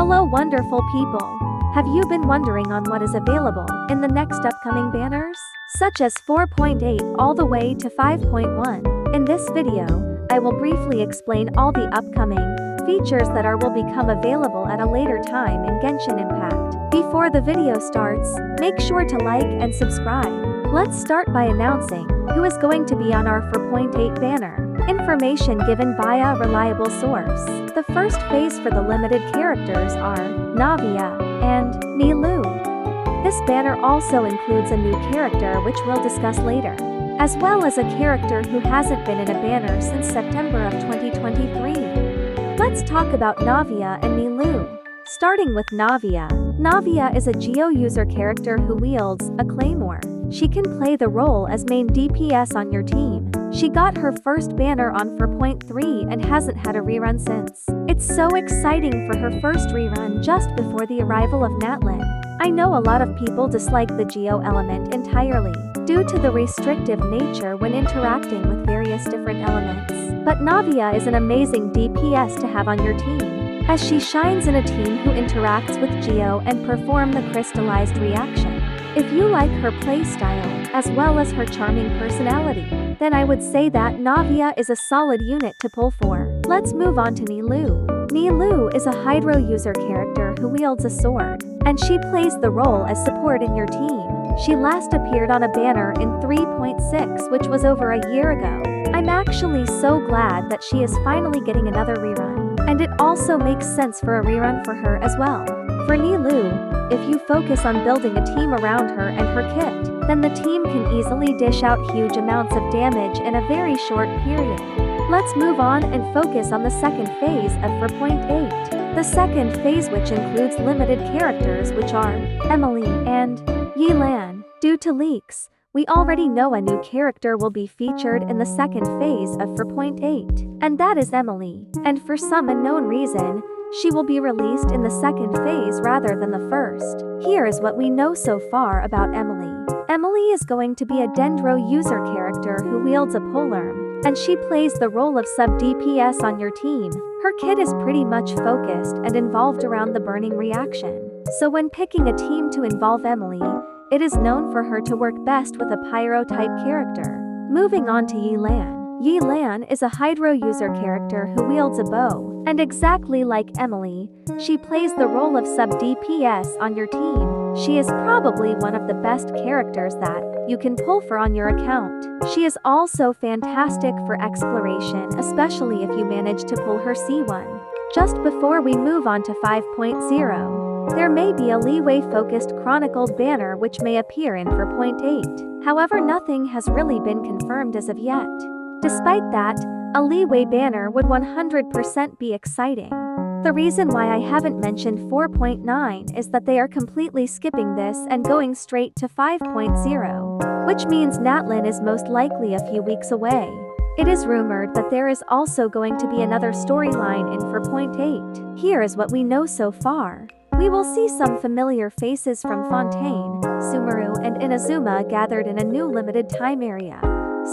Hello wonderful people! Have you been wondering on what is available in the next upcoming banners? Such as 4.8 all the way to 5.1. In this video, I will briefly explain all the upcoming features that will become available at a later time in Genshin Impact. Before the video starts, make sure to like and subscribe. Let's start by announcing who is going to be on our 4.8 banner. Information given via a reliable source. The first phase for the limited characters are Navia and Nilu. This banner also includes a new character which we'll discuss later, as well as a character who hasn't been in a banner since September of 2023. Let's talk about Navia and Nilu. Starting with Navia. Navia is a Geo user character who wields a claymore. She can play the role as main DPS on your team. She got her first banner on 4.3 and hasn't had a rerun since. It's so exciting for her first rerun just before the arrival of Natlin. I know a lot of people dislike the Geo element entirely, due to the restrictive nature when interacting with various different elements. But Navia is an amazing DPS to have on your team, as she shines in a team who interacts with Geo and perform the crystallized reaction. If you like her playstyle, as well as her charming personality, then I would say that Navia is a solid unit to pull for. Let's move on to Nilu. Nilu is a Hydro user character who wields a sword, and she plays the role as support in your team. She last appeared on a banner in 3.6, which was over a year ago. I'm actually so glad that she is finally getting another rerun, and it also makes sense for a rerun for her as well. For Nilu, if you focus on building a team around her and her kit, then the team can easily dish out huge amounts of damage in a very short period. Let's move on and focus on the second phase of 4.8. The second phase, which includes limited characters, which are Emily and Yilan. Due to leaks, we already know a new character will be featured in the second phase of 4.8, and that is Emily. And for some unknown reason, she will be released in the second phase rather than the first. Here is what we know so far about Emily. Emily is going to be a Dendro user character who wields a polearm, and she plays the role of sub-DPS on your team. Her kit is pretty much focused and involved around the burning reaction. So when picking a team to involve Emily, it is known for her to work best with a pyro-type character. Moving on to Yilan. Yilan is a Hydro user character who wields a bow, and exactly like Emily, she plays the role of sub-DPS on your team. She is probably one of the best characters that you can pull for on your account. She is also fantastic for exploration, especially if you manage to pull her C1. Just before we move on to 5.0, there may be a leeway-focused chronicled banner which may appear in 4.8. However, nothing has really been confirmed as of yet. Despite that, a leeway banner would 100% be exciting. The reason why I haven't mentioned 4.9 is that they are completely skipping this and going straight to 5.0, which means Natlin is most likely a few weeks away. It is rumored that there is also going to be another storyline in 4.8. Here is what we know so far. We will see some familiar faces from Fontaine, Sumeru and Inazuma gathered in a new limited time area.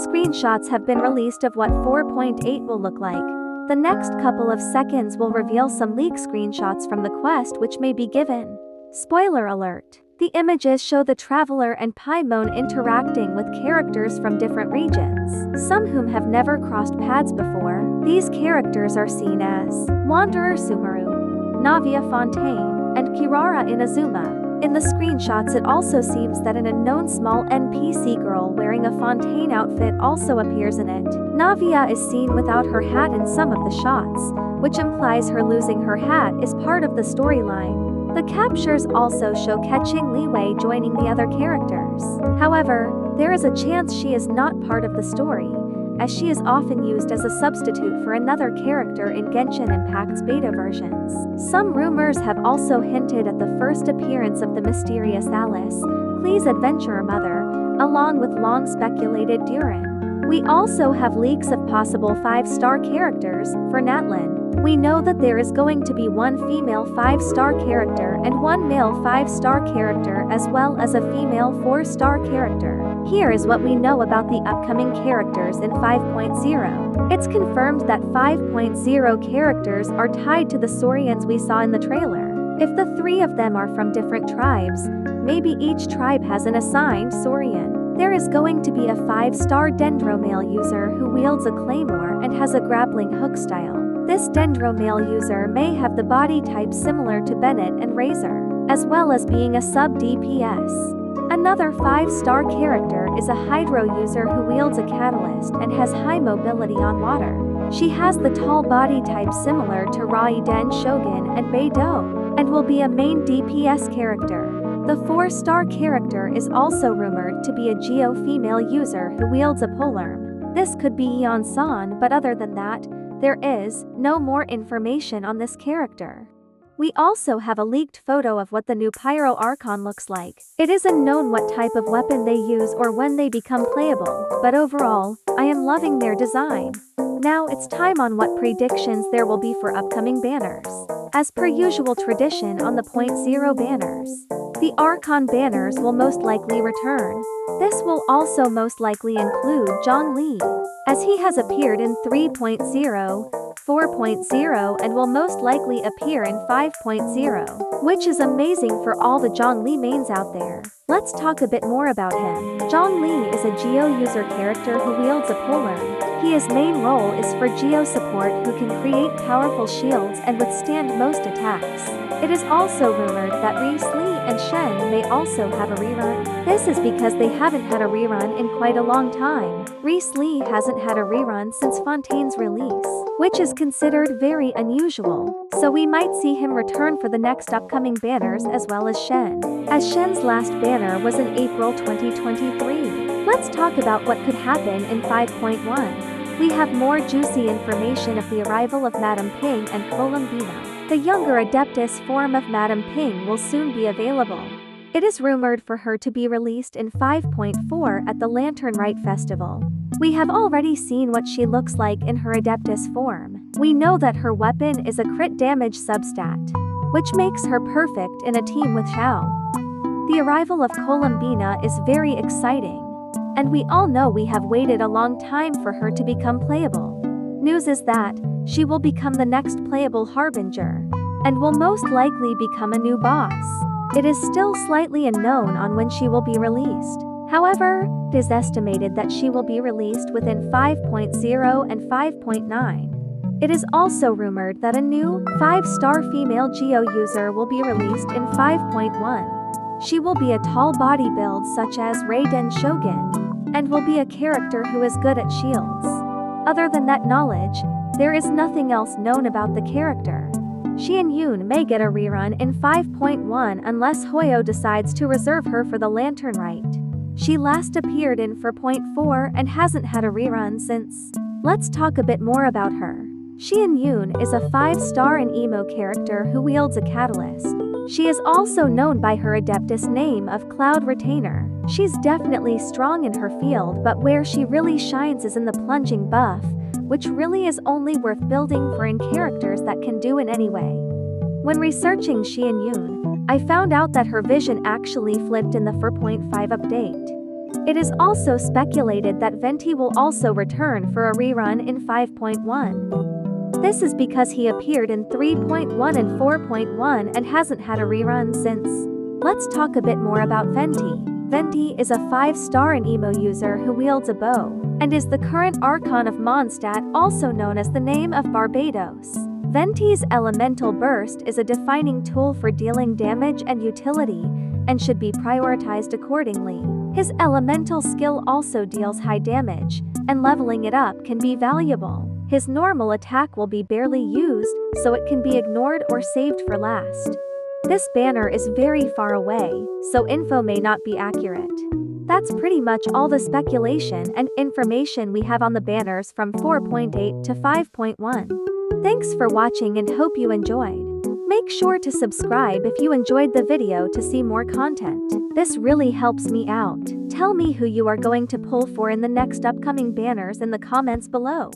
Screenshots have been released of what 4.8 will look like. The next couple of seconds will reveal some leak screenshots from the quest which may be given. Spoiler alert. The images show the Traveler and Paimon interacting with characters from different regions, some whom have never crossed paths before. These characters are seen as Wanderer Sumeru, Navia Fontaine, and Kirara Inazuma. In the screenshots, it also seems that an unknown small NPC girl wearing a Fontaine outfit also appears in it. Navia is seen without her hat in some of the shots, which implies her losing her hat is part of the storyline. The captures also show catching Leeway joining the other characters. However, there is a chance she is not part of the story, as she is often used as a substitute for another character in Genshin Impact's beta versions. Some rumors have also hinted at the first appearance of the mysterious Alice, Klee's adventurer mother, along with long-speculated Durin. We also have leaks of possible 5-star characters for Natlin. We know that there is going to be one female 5-star character and one male 5-star character, as well as a female 4-star character. Here is what we know about the upcoming characters in 5.0. It's confirmed that 5.0 characters are tied to the Saurians we saw in the trailer. If the three of them are from different tribes, maybe each tribe has an assigned Saurian. There is going to be a 5-star Dendromale user who wields a claymore and has a grappling hook style. This Dendromale user may have the body type similar to Bennett and Razor, as well as being a sub-DPS. Another 5-star character is a Hydro user who wields a catalyst and has high mobility on water. She has the tall body type similar to Raiden Shogun and Beidou, and will be a main DPS character. The 4-star character is also rumored to be a Geo female user who wields a polearm. This could be Eon San, but other than that, there is no more information on this character. We also have a leaked photo of what the new Pyro Archon looks like. It isn't known what type of weapon they use or when they become playable, but overall, I am loving their design. Now it's time on what predictions there will be for upcoming banners. As per usual tradition on the .0 banners, the Archon banners will most likely return. This will also most likely include Zhongli, as he has appeared in 3.0, 4.0 and will most likely appear in 5.0, which is amazing for all the Zhongli mains out there. Let's talk a bit more about him. Zhongli is a Geo user character who wields a polearm. His main role is for Geo support who can create powerful shields and withstand most attacks. It is also rumored that Reese Lee and Shen may also have a rerun. This is because they haven't had a rerun in quite a long time. Reese Lee hasn't had a rerun since Fontaine's release, which is considered very unusual, so we might see him return for the next upcoming banners as well as Shen, as Shen's last banner was in April 2023. Let's talk about what could happen in 5.1. We have more juicy information of the arrival of Madame Ping and Columbina. The younger Adeptus form of Madame Ping will soon be available. It is rumored for her to be released in 5.4 at the Lantern Rite Festival. We have already seen what she looks like in her Adeptus form. We know that her weapon is a crit damage substat, which makes her perfect in a team with Xiao. The arrival of Columbina is very exciting, and we all know we have waited a long time for her to become playable. News is that she will become the next playable Harbinger, and will most likely become a new boss. It is still slightly unknown on when she will be released. However, it is estimated that she will be released within 5.0 and 5.9. It is also rumored that a new 5-star female Geo user will be released in 5.1. She will be a tall body build such as Raiden Shogun, and will be a character who is good at shields. Other than that knowledge, there is nothing else known about the character. Xian Yun may get a rerun in 5.1 unless Hoyo decides to reserve her for the Lantern Rite. She last appeared in 4.4 and hasn't had a rerun since. Let's talk a bit more about her. Xian Yun is a 5-star and emo character who wields a catalyst. She is also known by her Adeptus name of Cloud Retainer. She's definitely strong in her field, but where she really shines is in the plunging buff, which really is only worth building for in characters that can do in any way. When researching Xian Yun, I found out that her vision actually flipped in the 4.5 update. It is also speculated that Venti will also return for a rerun in 5.1. This is because he appeared in 3.1 and 4.1 and hasn't had a rerun since. Let's talk a bit more about Venti. Venti is a 5-star and emo user who wields a bow, and is the current Archon of Mondstadt, also known as the name of Barbados. Venti's Elemental Burst is a defining tool for dealing damage and utility, and should be prioritized accordingly. His elemental skill also deals high damage, and leveling it up can be valuable. His normal attack will be barely used, so it can be ignored or saved for last. This banner is very far away, so info may not be accurate. That's pretty much all the speculation and information we have on the banners from 4.8 to 5.1. Thanks for watching and hope you enjoyed. Make sure to subscribe if you enjoyed the video to see more content. This really helps me out. Tell me who you are going to pull for in the next upcoming banners in the comments below.